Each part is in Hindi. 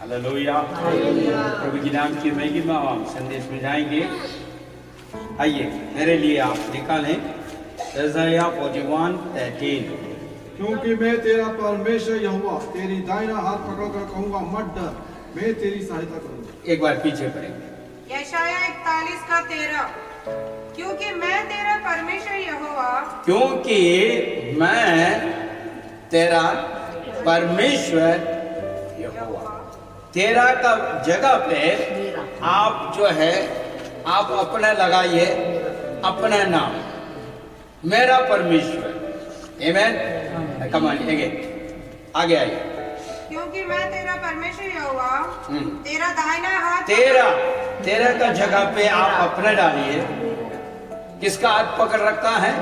हालेलुया। प्रभु के नाम की महिमा। हम संदेश में जाएंगे। आइए मेरे लिए आप निकालें यशायाह 41:13। क्योंकि मैं तेरा परमेश्वर यहोवा तेरी दाहिना हाथ पकड़कर कहूंगा मत डर, मैं तेरी सहायता करूंगा। एक बार पीछे पढ़ेंगे। यशायाह 41:13। क्योंकि मैं तेरा परमेश्वर यहोवा, क्योंकि मैं तेरा परमेश्वर यहोवा। तेरा का जगह पे आप जो है आप अपना लगाइए, अपना नाम, मेरा परमेश्वर। आमेन। कमान आगे आइए। क्योंकि मैं तेरा परमेश्वर यहोवा तेरा दाहिना हाथ, तेरा का जगह पे आप अपना डालिए। किसका हाथ पकड़ रखा है?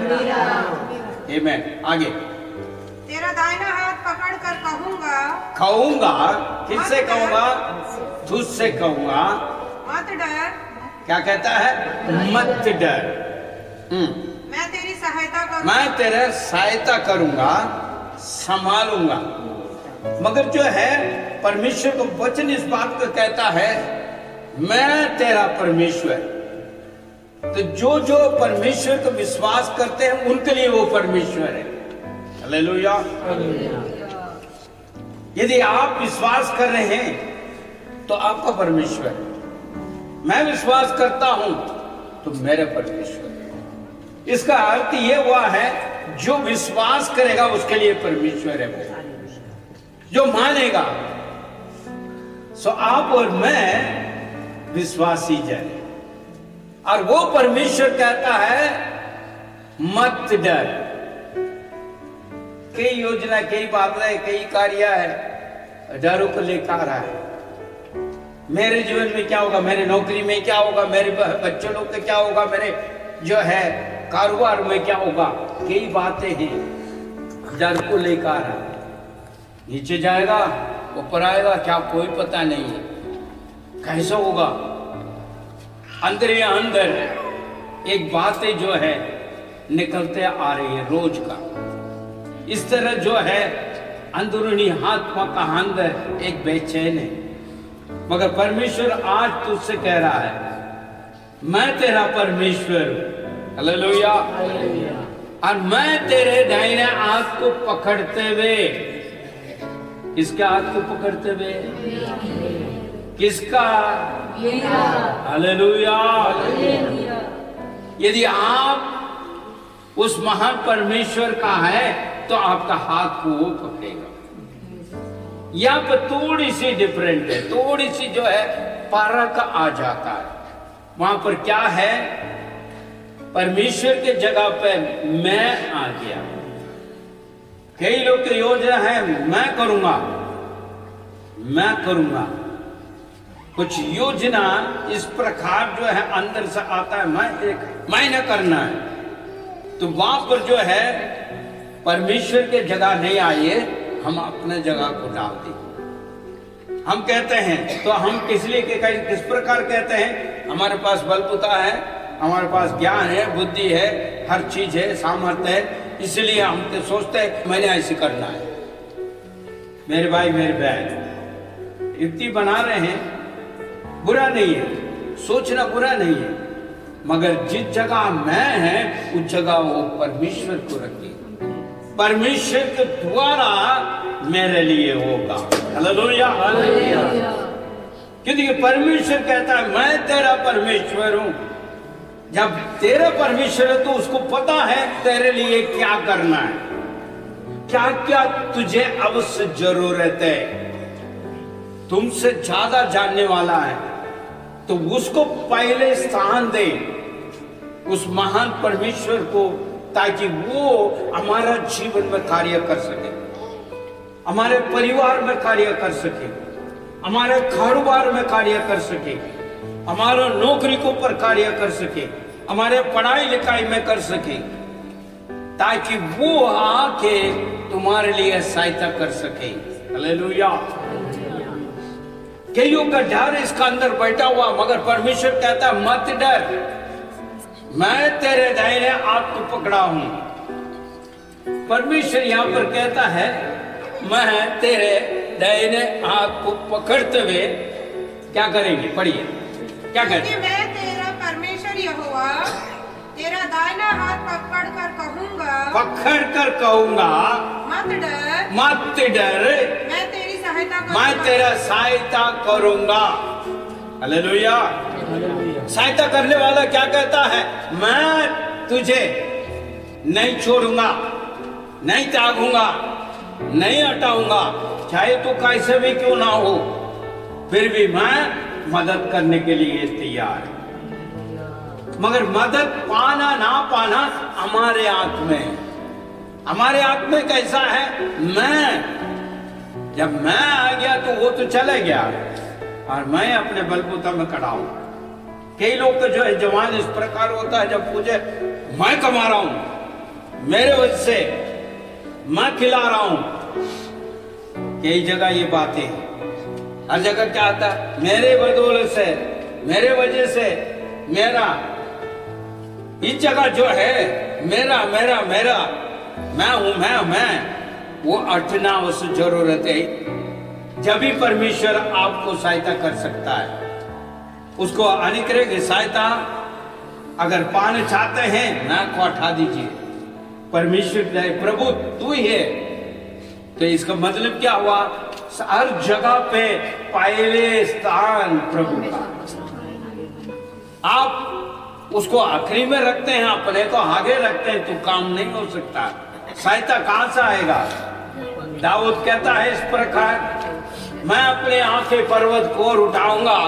आमेन। आगे। तेरा दाहिना हाथ पकड़ कर कहूंगा। किससे कहूंगा? तुझसे कहूंगा मत डर। क्या कहता है? मत डर। मैं तेरी सहायता करूंगा। मैं तेरा सहायता करूंगा, संभालूंगा। मगर जो है परमेश्वर को वचन इस बात को कहता है, मैं तेरा परमेश्वर। तो जो परमेश्वर को विश्वास करते हैं उनके लिए वो परमेश्वर है। हालेलुया। यदि आप विश्वास कर रहे हैं तो आपका परमेश्वर है। मैं विश्वास करता हूं तो मेरा परमेश्वर है। इसका अर्थ ये हुआ है, जो विश्वास करेगा उसके लिए परमेश्वर है वो, जो मानेगा। सो आप और मैं विश्वासी जन, और वो परमेश्वर कहता है मत डर। कई योजना, कई बातें, कई कार्य है, डरों को लेकर आ है। मेरे जीवन में क्या होगा, मेरे नौकरी में क्या होगा, मेरे बच्चों लोग का क्या होगा, मेरे जो है कारोबार में क्या होगा, कई बातें हैं, डर को लेकर आ है। नीचे जाएगा, ऊपर आएगा, क्या कोई पता नहीं है, कैसा होगा। अंदर ही अंदर एक बातें जो है निकलते आ रही है रोज का। इस तरह जो है अंदरूनी आत्मा का अंदर एक बेचैन है। मगर परमेश्वर आज तुझसे कह रहा है, मैं तेरा परमेश्वर हूं। हालेलुया। और मैं तेरे दाहिने हाथ को पकड़ते हुए, किसके हाथ को पकड़ते हुए? किसका? हालेलुया। यदि आप उस महान परमेश्वर का है तो आपका हाथ को वो पकड़ेगा। यहाँ पर थोड़ी सी डिफरेंट है, थोड़ी सी जो है फर्क आ जाता है। वहां पर क्या है? परमेश्वर के जगह पे मैं आ गया। कई लोग की योजना है, मैं करूंगा। कुछ योजना इस प्रकार जो है अंदर से आता है, मैंने करना है। तो वहां पर जो है परमेश्वर के जगह नहीं आइए, हम अपने जगह को डाल दें। हम कहते हैं तो हम किस लिए किस प्रकार कहते हैं? हमारे पास बलबूता है, हमारे पास ज्ञान है, बुद्धि है, हर चीज है, सामर्थ्य है, इसलिए हम तो सोचते हैं मैंने ऐसे करना है। मेरे भाई मेरे बहन, युक्ति बना रहे हैं, बुरा नहीं है, सोचना बुरा नहीं है। मगर जिस जगह मैं है उस जगह वो परमेश्वर को रखिए। परमेश्वर के द्वारा मेरे लिए होगा। हालेलुया। क्योंकि परमेश्वर कहता है मैं तेरा परमेश्वर हूं। जब तेरा परमेश्वर है तो उसको पता है तेरे लिए क्या करना है, क्या क्या तुझे अवश्य जरूरत है। तुमसे ज्यादा जानने वाला है, तो उसको पहले स्थान दे, उस महान परमेश्वर को, ताकि वो हमारा जीवन में कार्य कर सके, हमारे परिवार में कार्य कर सके, हमारे कारोबार में कार्य कर सके, हमारा नौकरी के ऊपर कार्य कर सके, हमारे पढ़ाई लिखाई में कर सके, ताकि वो आके तुम्हारे लिए सहायता कर सके। हालेलुया। कईयों का डर इसका अंदर बैठा हुआ, मगर परमेश्वर कहता है मत डर, मैं तेरे दाहिने हाथ को पकड़ा हूं। परमेश्वर यहां पर कहता है मैं तेरे दाहिने हाथ को पकड़ते हुए क्या करेंगे? पढ़िए, क्या क्योंकि करेंगे? मैं तेरा परमेश्वर यहोवा तेरा दाहिना हाथ पकड़ कर कहूंगा, मत डर, मत डर, मैं तेरी सहायता करूंगा, मैं तेरा सहायता करूंगा। हालेलुया। सहायता करने वाला क्या कहता है? मैं तुझे नहीं छोड़ूंगा, नहीं त्यागूंगा, नहीं हटाऊंगा, चाहे तो कैसे भी क्यों ना हो, फिर भी मैं मदद करने के लिए तैयार हूं। मगर मदद पाना ना पाना हमारे हाथ में, हमारे हाथ में कैसा है? जब मैं आ गया तो वो तो चले गया और मैं अपने बलबूता में खड़ा हूं। कई लोग तो जो है जवान इस प्रकार होता है, जब मुझे मैं कमा रहा हूं, मेरे वजह से मैं खिला रहा हूं। कई जगह ये बातें, हर जगह क्या आता है? मेरे बदौलत से, मेरे वजह से, मेरा, इस जगह जो है मेरा मेरा मेरा, मैं हूं, मैं वो अटना उस जरूरत है। जब भी परमेश्वर आपको सहायता कर सकता है, उसको अनुग्रह की सहायता अगर पाना चाहते हैं, नाक को हटा दीजिए। परमेश्वर प्रभु तू ही है, तो इसका मतलब क्या हुआ? हर जगह पे पहले स्थान प्रभु का। आप उसको आखिरी में रखते हैं, अपने को आगे रखते हैं, तो काम नहीं हो सकता। सहायता कहां से आएगा? दाऊद कहता है इस प्रकार, मैं अपने आंखें पर्वत को उठाऊंगा,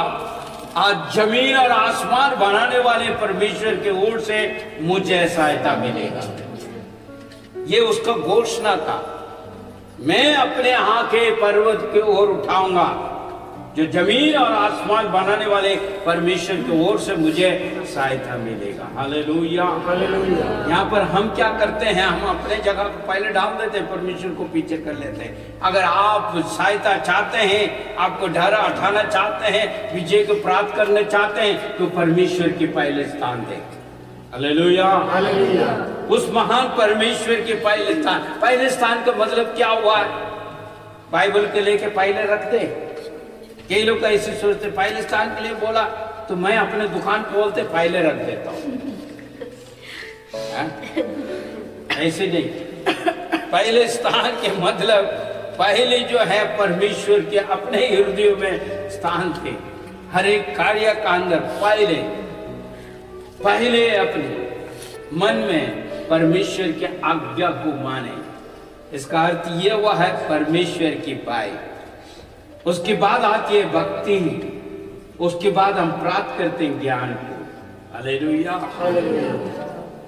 आज जमीन और आसमान बनाने वाले परमेश्वर के ओर से मुझे सहायता मिलेगा। ये उसका घोषणा था, मैं अपने आंखें पर्वत की ओर उठाऊंगा, जो जमीन और आसमान बनाने वाले परमेश्वर की ओर से मुझे सहायता मिलेगा। Hallelujah, hallelujah. यहाँ पर हम क्या करते हैं? हम अपने जगह को पहले डाल देते हैं, परमेश्वर को पीछे कर लेते हैं। अगर आप सहायता चाहते हैं, आपको ढारा उठाना चाहते हैं, विजय को प्राप्त करना चाहते हैं, तो परमेश्वर के पहले स्थान दें। Hallelujah, hallelujah. उस महान परमेश्वर के पहले स्थान का मतलब क्या हुआ है? बाइबल के लेके पहले रख दे। कई लोग ऐसे सोचते, पहले स्थान के लिए बोला तो मैं अपने दुकान खोलते पहले रख देता हूं। ऐसे नहीं। पहले स्थान के मतलब पहले जो है परमेश्वर के अपने हृदय में स्थान थे। हर एक कार्य का अंदर पहले अपने मन में परमेश्वर की आज्ञा को माने। इसका अर्थ यह हुआ है परमेश्वर की पाई। उसके बाद आती है भक्ति, उसके बाद हम प्राप्त करते हैं ज्ञान को। Hallelujah, hallelujah.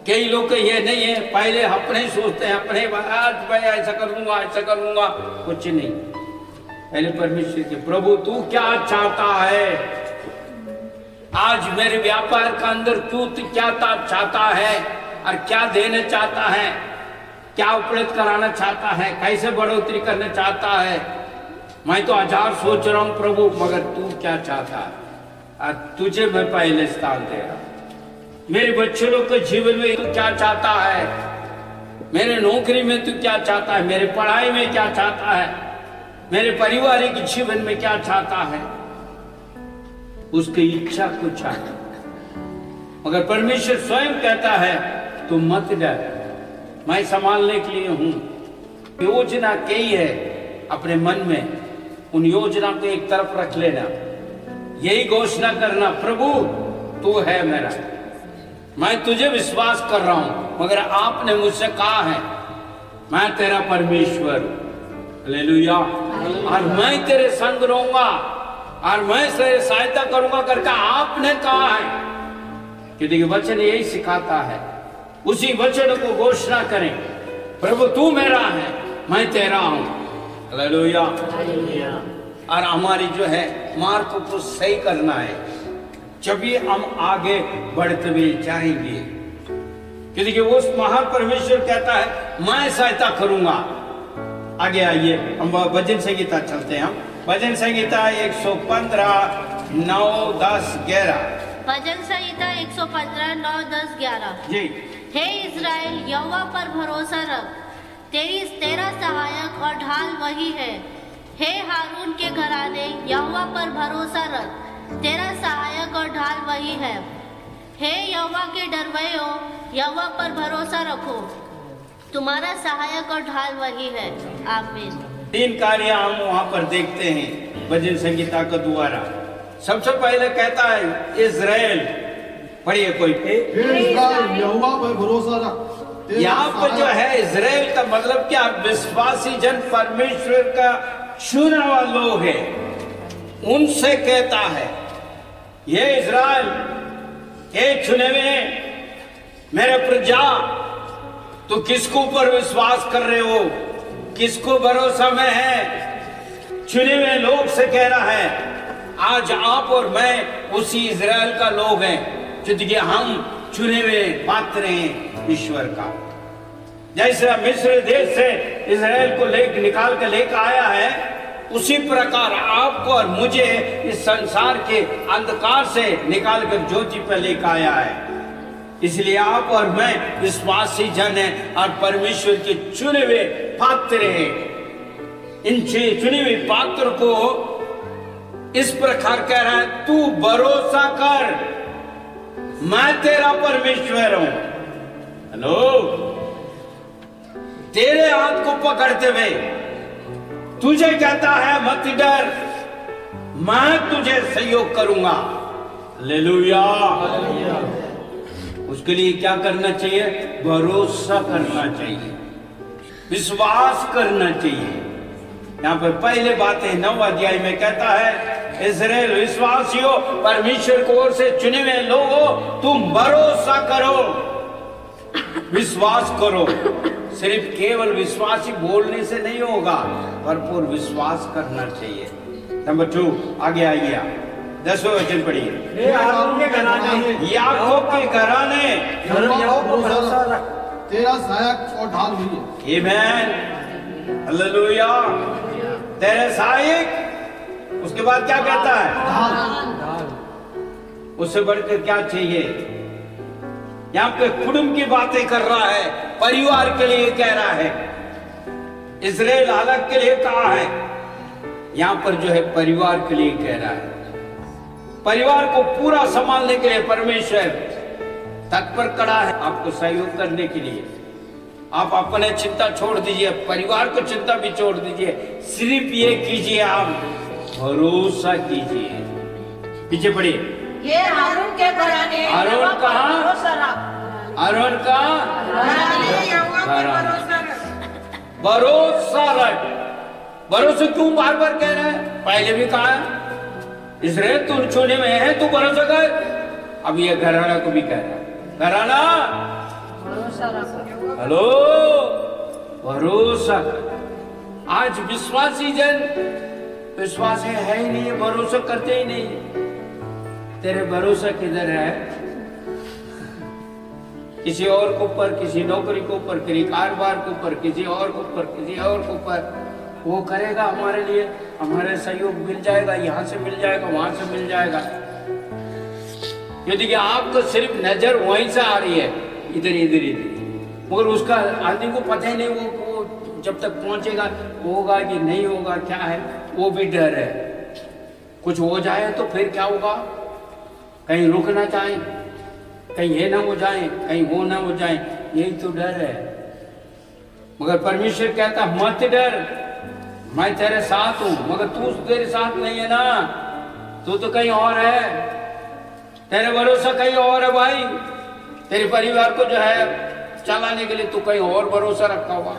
कई लोग ये नहीं है, पहले अपने सोचते हैं, अपने आज मैं ऐसा करूंगा, ऐसा करूंगा, कुछ नहीं। पहले परमेश्वर के, प्रभु तू क्या चाहता है आज मेरे व्यापार का अंदर, तू क्या चाहता है और क्या देना चाहता है, क्या उपलब्ध कराना चाहता है, कैसे बढ़ोतरी करना चाहता है। मैं तो 1000 सोच रहा हूं प्रभु, मगर तू क्या चाहता है और तुझे मैं पहले स्थान दे रहा हूं। मेरे बच्चों लोग के जीवन में तू क्या चाहता है, मेरे नौकरी में तू क्या चाहता है, मेरे पढ़ाई में क्या चाहता है, मेरे पारिवारिक जीवन में क्या चाहता है, उसकी इच्छा को चाहता। मगर परमेश्वर स्वयं कहता है तू मत डर, मैं संभालने के लिए हूं। योजना कई है अपने मन में, उन योजना को एक तरफ रख लेना, यही घोषणा करना, प्रभु तू है मेरा, मैं तुझे विश्वास कर रहा हूं, मगर आपने मुझसे कहा है मैं तेरा परमेश्वर, हालेलुया, और मैं तेरे संग रहूंगा और मैं तेरे सहायता करूंगा करके आपने कहा है। क्योंकि वचन यही सिखाता है, उसी वचन को घोषणा करें, प्रभु तू मेरा है, मैं तेरा हूं। Hallelujah, hallelujah. और हमारी जो है मार्ग को सही करना है, जब भी हम आगे बढ़ते हुए जाएंगे। क्योंकि वो उस महान परमेश्वर कहता है मैं सहायता करूंगा। आगे आइए हम भजन संगीता चलते हैं। हम भजन संगीता 115 9 10 11। भजन संहिता 115 9 10 11 जी। हे इज़राइल, यहोवा पर भरोसा रख, तेरा सहायक और ढाल वही है। हे हारून के घराने, यहोवा पर भरोसा रख, तेरा सहायक और ढाल वही है। हे यहोवा के डरवैयों, यहोवा पर भरोसा रखो, तुम्हारा सहायक और ढाल वही है। आमीन। 3 कार्य हम वहां पर देखते हैं भजन संगीता के द्वारा। सबसे पहले कहता है इज़राइल, पढ़िए कोई पे, यहोवा पर भरोसा रख। यहाँ पर जो है इज़राइल का मतलब क्या, विश्वासी जन, परमेश्वर का चुना हुआ लोग है, उनसे कहता है ये इज़राइल, ये चुने हुए मेरे प्रजा, तो किसको ऊपर विश्वास कर रहे हो, किसको भरोसा में है? चुने हुए लोग से कह रहा है। आज आप और मैं उसी इज़राइल का लोग हैं, क्योंकि हम चुने हुए पात्र हैं ईश्वर का। जैसे मिस्र देश से इज़राइल को निकाल कर लेकर आया है, उसी प्रकार आपको और मुझे इस संसार के अंधकार से निकाल कर ज्योति पर लेकर आया है। इसलिए आप और मैं विश्वासी जन हैं और परमेश्वर के चुने हुए पात्र हैं। इन चुने हुए पात्र को इस प्रकार कह रहा है, तू भरोसा कर, मैं तेरा परमेश्वर हूं। हेलो, तेरे हाथ को पकड़ते हुए तुझे कहता है मत डर, मैं तुझे सहयोग करूंगा। हालेलुया। उसके लिए क्या करना चाहिए? भरोसा करना चाहिए, विश्वास करना चाहिए। यहाँ पर पहले बात है 9 अध्याय में कहता है, इज़राइल विश्वासियों, परमेश्वर की ओर से चुने हुए लोगों, तुम भरोसा करो, विश्वास करो। सिर्फ केवल विश्वासी बोलने से नहीं होगा, भरपूर विश्वास करना चाहिए। नंबर 2, आगे आइए आप, 10वें वचन पढ़िए। याकूब के घराने, याकूब के घराने, तेरा सहायक और ढाल हुई है। आमीन, हालेलुया। तेरे सहायक, उसके बाद क्या कहता है? उससे बढ़कर क्या चाहिए? यहाँ पे कुटुंब की बातें कर रहा है, परिवार के लिए कह रहा है। इज़राइल अलग के लिए कहा है, यहाँ पर जो है परिवार के लिए कह रहा है। परिवार को पूरा संभालने के लिए परमेश्वर तत्पर खड़ा है, आपको सहयोग करने के लिए। आप अपने चिंता छोड़ दीजिए, परिवार को चिंता भी छोड़ दीजिए, सिर्फ ये कीजिए, आप भरोसा कीजिए। पीछे पढ़िए। ये हारून के घराने, हारून कहाँ? हारून का भरोसा रख। भरोसा क्यों बार बार कह रहे हैं? पहले भी कहा है, इज़राइल तू चुने में है, तू भरोसा कर। अब ये घराना को भी कह रहा है, घराना हेलो, भरोसा कर। आज विश्वासी जन विश्वास है ही नहीं, भरोसा करते ही नहीं। तेरे भरोसा किधर है? किसी और के ऊपर, किसी नौकरी के ऊपर, किसी कारोबार के ऊपर, किसी और के ऊपर, किसी और के ऊपर। वो करेगा हमारे लिए, हमारे सहयोग मिल जाएगा, यहाँ से मिल जाएगा, वहां से मिल जाएगा। यदि आपको सिर्फ नजर वहीं से आ रही है, इधर इधर इधर, मगर उसका आदमी को पता ही नहीं वो जब तक पहुंचेगा होगा कि नहीं होगा, क्या है, वो भी डर है। कुछ हो जाए तो फिर क्या होगा? कहीं रुक ना जाए, कहीं ये ना हो जाए, कहीं वो ना हो जाए, यही तो डर है। मगर परमेश्वर कहता मत डर, मैं तेरे साथ हूं। मगर तू तेरे साथ नहीं है ना, तू तो कहीं और है, तेरे भरोसा कहीं और है भाई। तेरे परिवार को जो है चलाने के लिए तू कहीं और भरोसा रखा हुआ।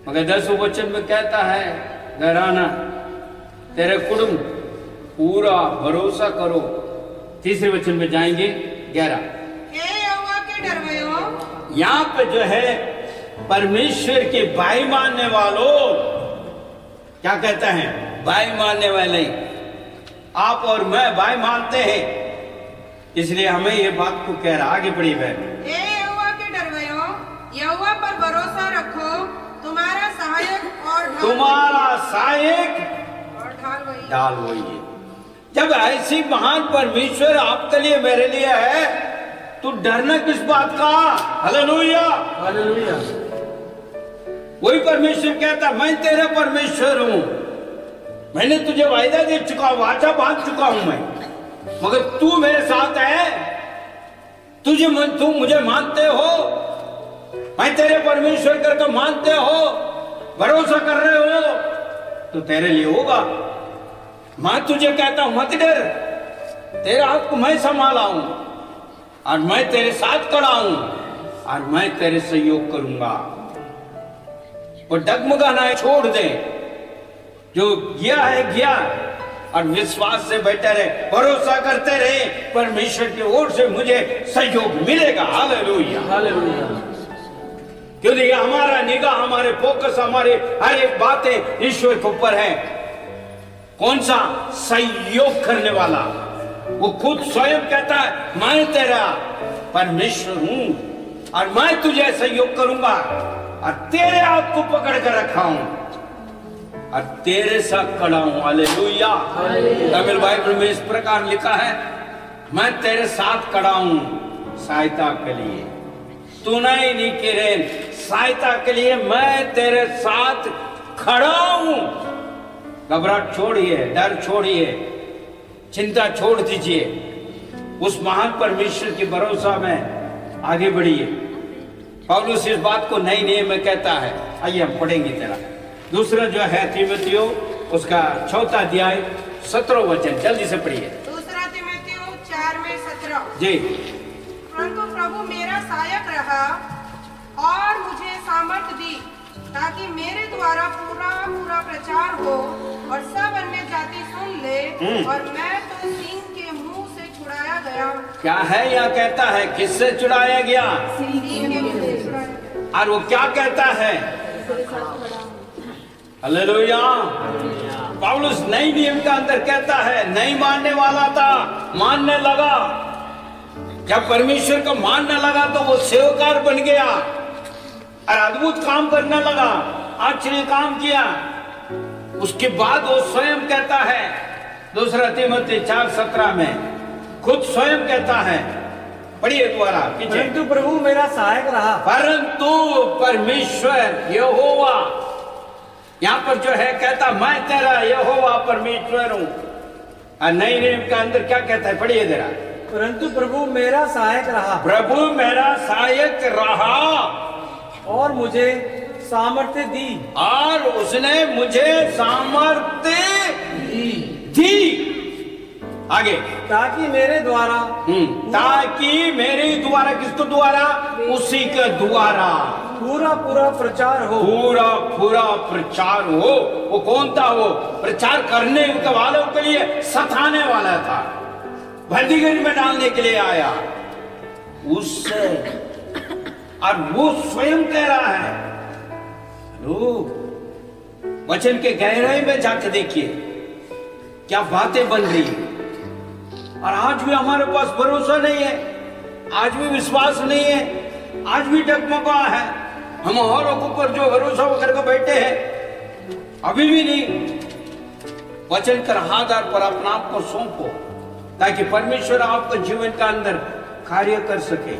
मगर 10वें वचन में कहता है, घराना, तेरे कुटुंब पूरा भरोसा करो। 3रे वचन में जाएंगे 11। यहोवा के डरवैयों, यहाँ पे जो है परमेश्वर के भाई मानने वालों, क्या कहते हैं? भाई मानने वाले। आप और मैं भाई मानते हैं, इसलिए हमें ये बात को कह रहा। आगे बढ़ी बहन। यहोवा के डरवैयों, यहोवा पर भरोसा रखो, तुम्हारा सहायक और ढाल वही है। जब ऐसी महान परमेश्वर आपके लिए, मेरे लिए है, तो डरना किस बात का? Hallelujah, hallelujah. वही परमेश्वर कहता मैं तेरा परमेश्वर हूं, मैंने तुझे वायदा दे चुका हूं, वाचा बांध चुका हूं मैं, मगर तू मेरे साथ है, तुम मुझे मानते हो, मैं तेरे परमेश्वर करके मानते हो, भरोसा कर रहे हो, तो तेरे लिए होगा। मैं तुझे कहता हूं मत डर, तेरे हाथ को मैं संभाला हूं और मैं तेरे साथ खड़ा हूं और मैं तेरे सहयोग करूंगा। और डगमगाना छोड़ दे, जो गया है गया, और विश्वास से बैठे रहे, भरोसा करते रहे, परमेश्वर की ओर से मुझे सहयोग मिलेगा। Hallelujah hallelujah. क्योंकि हमारा निगाह, हमारे फोकस, हमारे हर एक बातें ईश्वर के ऊपर है। कौन सा? सहयोग करने वाला। वो खुद स्वयं कहता है मैं तेरा परमेश्वर हूं और मैं तुझे सहयोग करूंगा और तेरे हाथ को पकड़ कर रखा हूं और तेरे साथ खड़ा हूं। हालेलुया। तमिल बाइबल में इस प्रकार लिखा है, मैं तेरे साथ खड़ा हूं सहायता के लिए, तुनाई नहीं किरेन, सहायता के लिए मैं तेरे साथ खड़ा हूं। घबराहट छोड़िए, डर छोड़िए, चिंता छोड़ दीजिए, उस महान परमेश्वर की भरोसा में आगे बढ़िए। पौलुस इस बात को नई नियम में कहता है। आइए हम पढ़ेंगे तेरा दूसरा जो है तीमुथियो, उसका 4 अध्याय 17 वचन, जल्दी से पढ़िए। दूसरा तीमुथियो 4 में 17 जी। परंतु प्रभु मेरा सहायक रहा और मुझे सामर्थ दी, ताकि मेरे द्वारा पूरा प्रचार हो और सब अन्य जाति सुन ले, और मैं तो सिंह के मुंह से छुड़ाया गया। क्या है यह कहता है, किससे छुड़ाया गया? सिंह के मुंह से छुड़ाया गया। और वो क्या कहता है? हालेलुया। पौलुस नई नियम का अंदर कहता है, नहीं मानने वाला था, मानने लगा। जब परमेश्वर को मानने लगा तो वो सेवकार बन गया और अद्भुत काम करने लगा, आश्चर्य काम किया। उसके बाद वो स्वयं कहता है, दूसरा तीमुथियो 4:17 में खुद स्वयं कहता है, पढ़िए द्वारा पीछे। परंतु प्रभु मेरा सहायक रहा। परंतु परमेश्वर यहोवा, यहां पर जो है कहता मैं तेरा यहोवा परमेश्वर हूं। और नई नियम के अंदर क्या कहता है, पढ़िए जरा। परंतु प्रभु मेरा सहायक रहा। प्रभु मेरा सहायक रहा और मुझे सामर्थ्य दी। और उसने मुझे सामर्थ्य दी। आगे, ताकि मेरे द्वारा ताकि मेरे द्वारा, किसको द्वारा? उसी के द्वारा पूरा प्रचार हो। पूरा प्रचार हो। वो कौन था? वो प्रचार करने वालों के लिए सताने वाला था, बंदीगृह में डालने के लिए आया उससे। और वो स्वयं कह रहा है, वचन के गहराई में जाके देखिए क्या बातें बन रही है। और आज भी हमारे पास भरोसा नहीं है, आज भी विश्वास नहीं है, आज भी डगमगा है। हम औरों के ऊपर जो भरोसा करके बैठे हैं, अभी भी नहीं। वचन के आधार पर अपना आप को सौंपो, ताकि परमेश्वर आपके जीवन का अंदर कार्य कर सके।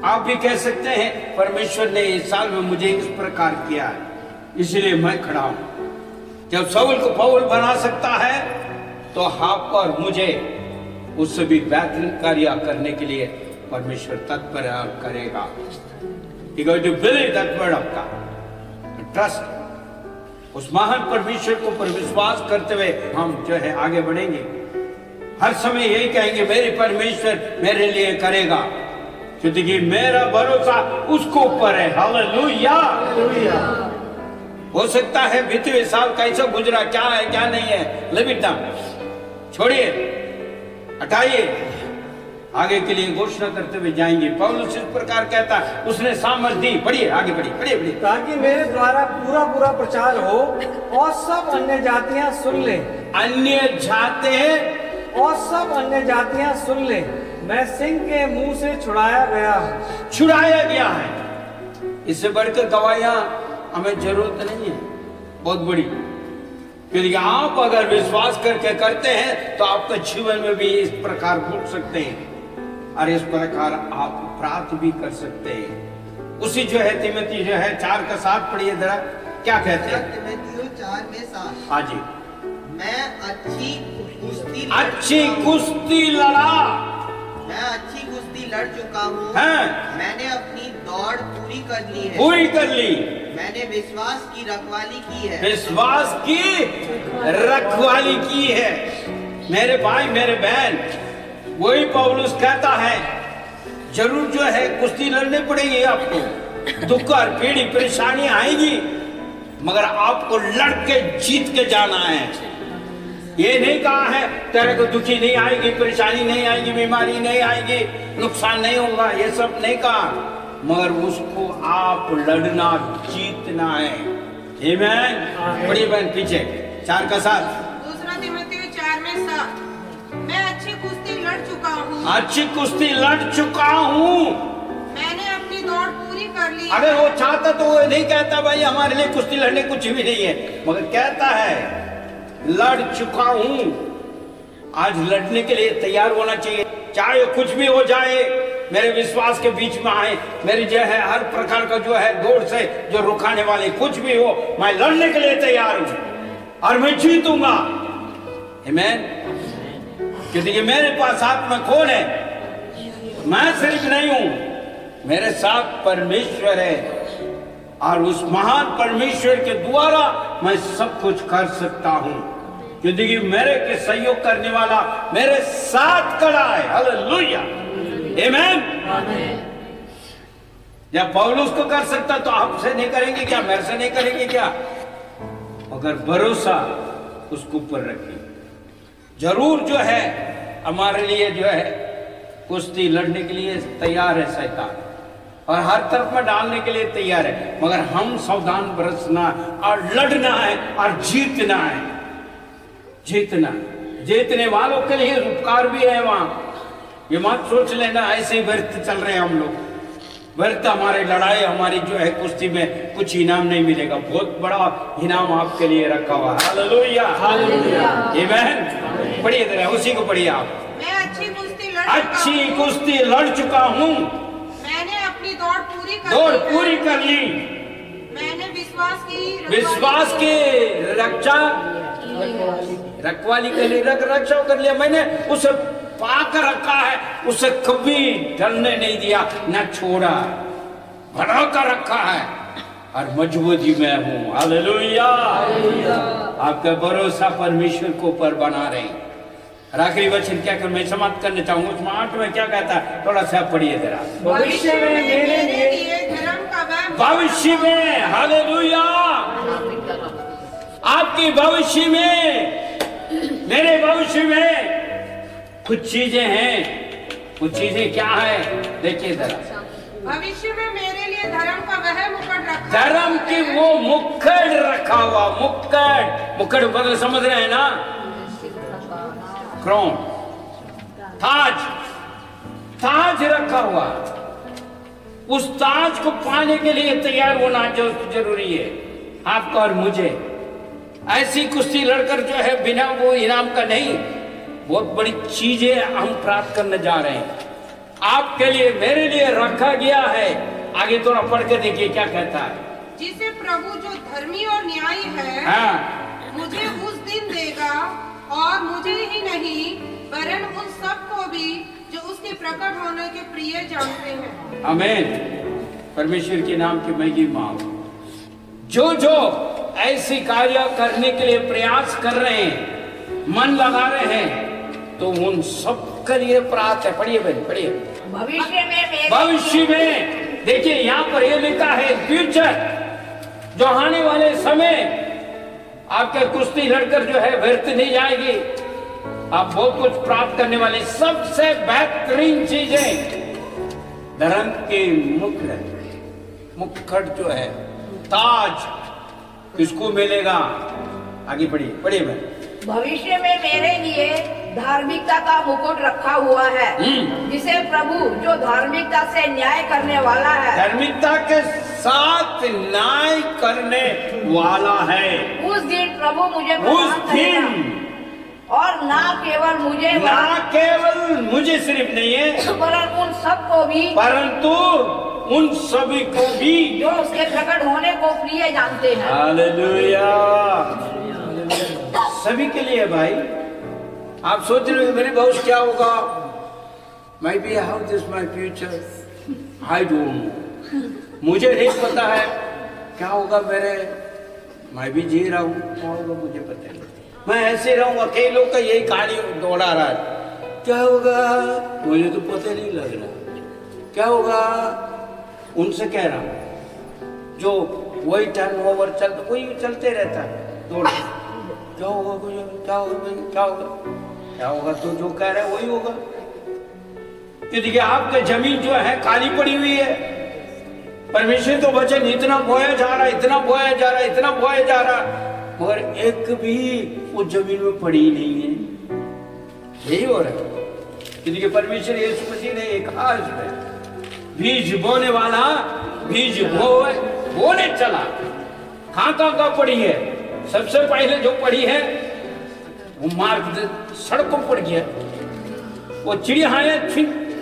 आप भी कह सकते हैं, परमेश्वर ने इस साल में मुझे इस प्रकार किया है, इसलिए मैं खड़ा हूं। जब शाऊल को पौल बना सकता है, तो आप और मुझे उससे भी बेहतरीन कार्य करने के लिए परमेश्वर तत्पर करेगा। You got to believe that word of God. Trust। उस महान परमेश्वर को पर विश्वास करते हुए हम जो है आगे बढ़ेंगे। हर समय यही कहेंगे, मेरे परमेश्वर मेरे लिए करेगा, क्योंकि मेरा भरोसा उसको ऊपर है। हालेलुया। हो सकता है बीते हुए साल कैसा गुजरा, क्या है क्या नहीं है, लिव इट डाउन, छोड़िए, हटाइए, आगे के लिए घोषणा करते हुए जाएंगे। पौलुस इस प्रकार कहता है, उसने सामर्थ्य दी। पढ़िए, आगे पढ़िए। ताकि मेरे द्वारा पूरा प्रचार हो और सब अन्य जातियां सुन ले। और सब अन्य जातियां सुन ले, मैं सिंह के मुंह से छुड़ाया गया है। इससे बढ़कर गवाहियां हमें जरूरत नहीं है, बहुत बड़ी। क्योंकि आप अगर विश्वास करके करते हैं, तो आपके जीवन में भी इस प्रकार घूट सकते हैं और इस प्रकार आप प्राप्त भी कर सकते हैं। उसी जो है तिमोथी जो है 4:7 पढ़िए जरा, क्या कहते हैं? तिमोथी 4:7। हाँ जी। मैं अच्छी कुश्ती लड़ चुका हूँ। हाँ। मैंने अपनी दौड़ पूरी कर ली है। पूरी कर ली। मैंने विश्वास की रखवाली की है। विश्वास की रखवाली की है। मेरे भाई मेरे बहन, वही पौलुस कहता है जरूर जो है कुश्ती लड़नी पड़ेगी आपको, दुख और पीड़ी परेशानी आएगी, मगर आपको लड़के जीत के जाना है। ये नहीं कहा है तेरे को दुखी नहीं आएगी, परेशानी नहीं आएगी, बीमारी नहीं आएगी, नुकसान नहीं होगा, ये सब नहीं कहा, मगर उसको आप लड़ना जीतना है। आमीन। बड़ी बहन पीछे 4:7। दूसरा तिमोथी 4:7। मैं अच्छी कुश्ती लड़ चुका हूँ। अच्छी कुश्ती लड़ चुका हूँ। मैंने अपनी दौड़ पूरी कर ली। अगर वो चाहता तो वो नहीं कहता भाई हमारे लिए कुश्ती लड़ने कुछ भी नहीं है, मगर कहता है लड़ चुका हूँ। आज लड़ने के लिए तैयार होना चाहिए, चाहे कुछ भी हो जाए, मेरे विश्वास के बीच में आए, मेरी जो है हर प्रकार का जो है दौड़ से जो रुकाने वाले कुछ भी हो, मैं लड़ने के लिए तैयार हूँ और मैं जीतूंगा। आमीन। क्योंकि मेरे पास साथ में कौन है? मैं सिर्फ नहीं हूं, मेरे साथ परमेश्वर है, और उस महान परमेश्वर के द्वारा मैं सब कुछ कर सकता हूं, क्योंकि मेरे के सहयोग करने वाला मेरे साथ खड़ा है। हालेलुया। आमीन। जब पौलुस को कर सकता तो आपसे नहीं करेंगे क्या? मेरे से नहीं करेंगे क्या? अगर भरोसा उसके ऊपर रखिए, जरूर जो है हमारे लिए जो है कुश्ती लड़ने के लिए तैयार है शैतान, और हर तरफ में डालने के लिए तैयार है, मगर हम सावधान बरसना और लड़ना है और जीतना है। जीतने वालों के लिए उपकार भी है वहां। ये मत सोच लेना ऐसे ही व्यर्थ चल रहे हैं हम लोग, व्यर्थ हमारी लड़ाई, हमारी जो है कुश्ती में कुछ इनाम नहीं मिलेगा। बहुत बड़ा इनाम आपके लिए रखा हुआ है। हालेलुया। आमीन। पढ़िए जरा, उसी को पढ़िए आप। मैं अच्छी कुश्ती लड़ चुका हूँ। मैंने अपनी दौड़ पूरी कर ली। मैंने विश्वास की रखवाली कर ली, रक्षा कर लिया। मैंने उसे पाकर रखा है, उसे कभी ढलने नहीं दिया, न छोड़ा, बढ़ा कर रखा है, और मजबूती में हूँ। हालेलुया। आपका भरोसा परमेश्वर को ऊपर बना रहे। और आखिरी वचन क्या कर मैं समाप्त करना चाहूंगा, उसमें 8 में क्या कहता है, थोड़ा सा पढ़िए जरा। भविष्य में मेरे लिए धर्म का वह, भविष्य में, हालेलुया, आपकी भविष्य में, मेरे भविष्य में कुछ चीजें हैं। कुछ चीजें क्या है देखिए जरा। भविष्य में मेरे लिए धर्म का वह मुकुट रखा, धर्म की वो मुकुट रखा हुआ, मुकुट बदल समझ रहे हैं ना, क्राउन, ताज रखा हुआ। उस ताज को पाने के लिए तैयार होना जो जरूरी है आपका और मुझे। ऐसी कुश्ती लड़कर जो है बिना वो इनाम का नहीं, बहुत बड़ी चीजें हम प्राप्त करने जा रहे हैं। आपके लिए मेरे लिए रखा गया है। आगे थोड़ा पढ़ के देखिए क्या कहता है। जिसे प्रभु जो धर्मी और न्यायी है, हाँ, मुझे उस दिन देगा, और मुझे ही नहीं वरन उन सबको भी जो उसके प्रकट होने के प्रिय जानते हैं। आमीन। परमेश्वर के नाम की महिमा हो। जो ऐसी कार्य करने के लिए प्रयास कर रहे हैं, मन लगा रहे हैं, तो उन सब के लिए प्राप्त है। पढ़िए बहन, पढ़िए। भविष्य में देखिए यहाँ पर ये लिखा है फ्यूचर, जो आने वाले समय आपके कुश्ती लड़कर जो है व्यर्थ नहीं जाएगी, आप बहुत कुछ प्राप्त करने वाले। सबसे बेहतरीन चीजें धर्म के मुकुट जो है, ताज किसको मिलेगा? आगे पढ़िए मैं। भविष्य में मेरे लिए धार्मिकता का मुकुट रखा हुआ है, जिसे प्रभु जो धार्मिकता से न्याय करने वाला है, धार्मिकता के साथ न्याय करने वाला है। उस दिन प्रभु मुझे उस दिन, और ना केवल मुझे सिर्फ नहीं है, परंतु उन सभी को भी जो उसके प्रकट होने को प्रिय जानते हैं। हालेलुया। सभी के लिए भाई। आप सोच रहे हो मेरे भविष्य क्या होगा? मैं भी how this my future, I don't know. मुझे नहीं पता है क्या होगा मेरे। मैं भी जी रहा हूँ, क्या होगा मुझे पता नहीं। मैं ऐसे रहूंगा। कई लोग का यही कहानी दौड़ा रहा है, क्या होगा मुझे तो पता नहीं लग रहा क्या होगा। उनसे कह रहा हूँ जो वही टर्न ओवर वही चलते रहता है दौड़। क्या होगा मुझे, क्या होगा, क्या होगा, क्या होगा, तो जो कह रहे वही होगा। क्योंकि आपकी जमीन जो है खाली पड़ी हुई है। परमेश्वर तो वचन इतना बोया जा रहा, इतना बोया जा रहा, इतना बोया जा रहा, मगर एक भी उस जमीन में पड़ी ही नहीं है। यही हो रहा है। क्योंकि परमेश्वर यीशु मसीह ने एक आज में बीज बोने वाला बीज बोने चला। कहाँ पड़ी है? सबसे पहले जो पड़ी है वो मार्ग सड़कों पर गया। वो चिड़िया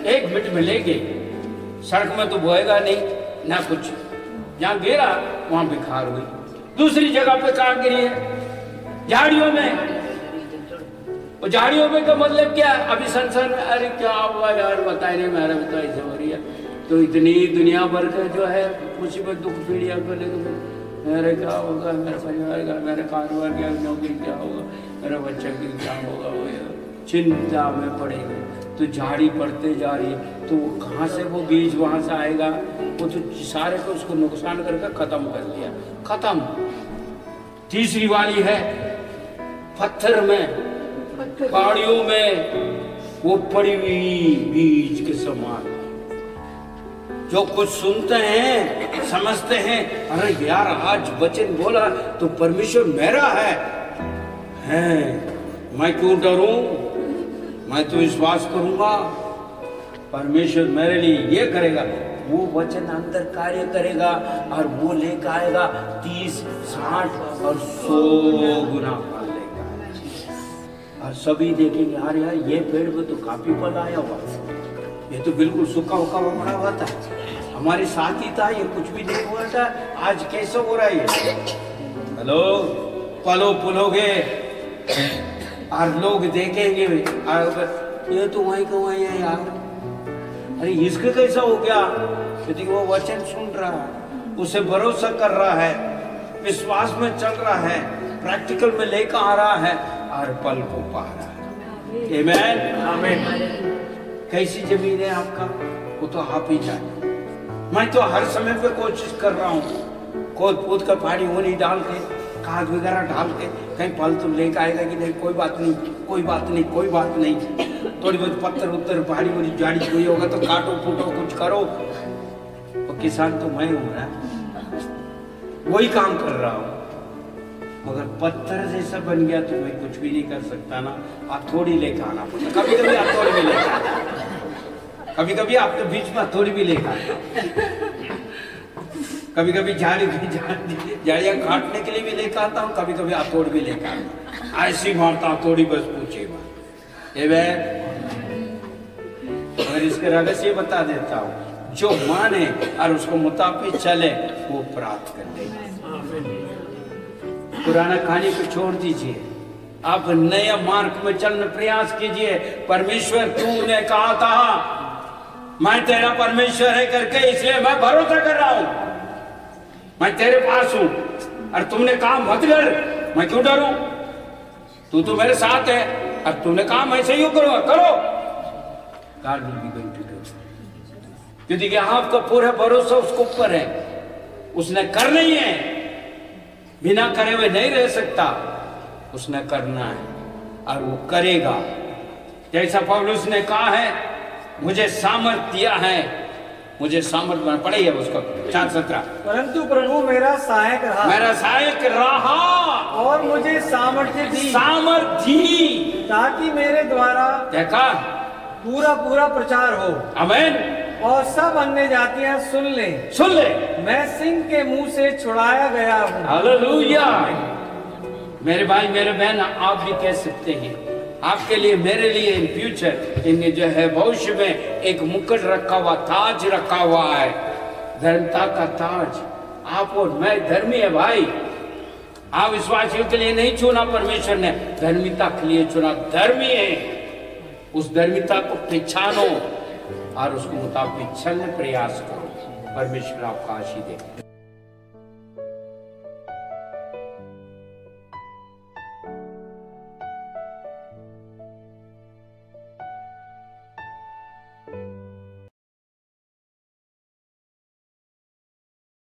एक मिनट में ले गई। सड़क में तो बोएगा नहीं ना कुछ। जहाँ गिरा वहां बिखार हुई। दूसरी जगह पे कहाँ गिरी है? झाड़ियों में। वो झाड़ियों में का मतलब क्या? अभी संसार में अरे क्या हुआ यार बताए नहीं, मेरा भी तो ऐसे हो रही है। तो इतनी दुनिया भर का जो है मुसीबत दुख पीड़िया को लेकर मेरे क्या होगा, मेरे परिवार का, मेरे कारोबार क्या, नौकरी क्या होगा, मेरे बच्चे की क्या होगा, वो चिंता में पड़ेगी। तो झाड़ी बढ़ते जा रही है। तो वो कहाँ से वो बीज वहां से आएगा? वो तो सारे को उसको नुकसान करके खत्म कर दिया, खत्म। तीसरी वाली है पत्थर में, पहाड़ियों में वो पड़ी हुई बीज के समान। जो कुछ सुनते हैं समझते हैं, अरे यार आज वचन बोला तो परमेश्वर मेरा है मैं क्यों डरूं, मैं तो विश्वास करूंगा परमेश्वर मेरे लिए ये करेगा। वो वचन अंदर कार्य करेगा और वो लेकर आएगा 30, 60 और 100 गुना फल लेगा। और सभी देखेंगे अरे यार ये पेड़ में तो काफी फल आया हुआ, ये तो बिल्कुल सूखा हुआ बड़ा हुआ था, हमारे साथ ही था, ये कुछ भी नहीं हुआ था, आज कैसे हो रहा है? हेलो, पलो पुलोगे और लोग देखेंगे ये तो वहीं का वहीं है यार, अरे इसका कैसा हो गया? क्योंकि वो वचन सुन रहा है, उसे भरोसा कर रहा है, विश्वास में चल रहा है, प्रैक्टिकल में लेकर आ रहा है और पल को पा रहा है। आमीन आमीन। कैसी जमीन है आपका वो तो आप ही जाने। मैं तो हर समय पे कोशिश कर रहा हूँ, खोद पोद का पानी वो नहीं डाल के, खाद वगैरह डाल के कहीं फल तो लेकर आएगा कि नहीं, कोई बात नहीं, कोई बात नहीं, कोई बात नहीं। थोड़ी बहुत पत्थर उत्तर पहाड़ी वाली जाड़ी कोई होगा तो काटो फूटो कुछ करो। तो किसान तो मैं हूँ ना, वही काम कर रहा हूँ। मगर पत्थर जैसा बन गया तो मैं कुछ भी नहीं कर सकता ना। आप थोड़ी लेकर आना पड़ता, कभी कभी आप थोड़ी भी लेकर आना, कभी कभी आपके बीच में थोड़ी भी लेकर आना, कभी कभी झाड़ियाँ काटने के लिए भी लेकर आता हूँ, कभी कभी आप थोड़ी भी लेकर आना, ऐसी मारता हूँ थोड़ी, बस पूछे मगर इसके रहस्य बता देता हूँ, जो माने और उसको मुताबिक चले वो प्राप्त कर देगा। पुराना कहानी को छोड़ दीजिए, आप नया मार्ग में चलने प्रयास कीजिए। परमेश्वर तूने कहा था मैं तेरा परमेश्वर है करके, इसलिए मैं भरोसा कर रहा हूं, मैं तेरे पास हूं, और तुमने कहा मत डर, मैं क्यों डरूं? तू तो मेरे साथ है, और तूने कहा मैं सही करूंगा, करो। God will be going to do it। क्योंकि आपका पूरा भरोसा उसके ऊपर है, उसने करना ही है, बिना करे हुए नहीं रह सकता, उसने करना है और वो करेगा। जैसा पौलुस ने कहा है, मुझे सामर्थ दिया है, मुझे सामर्थ बना पड़े है उसका 4:17। परंतु प्रभु मेरा सहायक रहा, मेरा सहायक रहा और मुझे सामर्थ्य दी, ताकि मेरे द्वारा देखा पूरा प्रचार हो। आमीन। और सब अन्य जातियां सुन ले, मैं सिंह के मुंह से छुड़ाया गया हूँ। हालेलुया। मेरे भाई मेरे बहन, आप भी कह सकते हैं, आपके लिए मेरे लिए इन फ्यूचर, इन जो है भविष्य में एक मुकुट रखा हुआ, ताज रखा हुआ है। धर्मता का ताज। आप और मैं धर्मी है भाई। आप विश्वासियों के लिए नहीं चुना परमेश्वर ने, धर्मिता के लिए चुना। धर्मी है, उस धर्मिता को पहचानो और उसके मुताबिक चलने प्रयास करो। परमेश्वर आपका आशीष दे।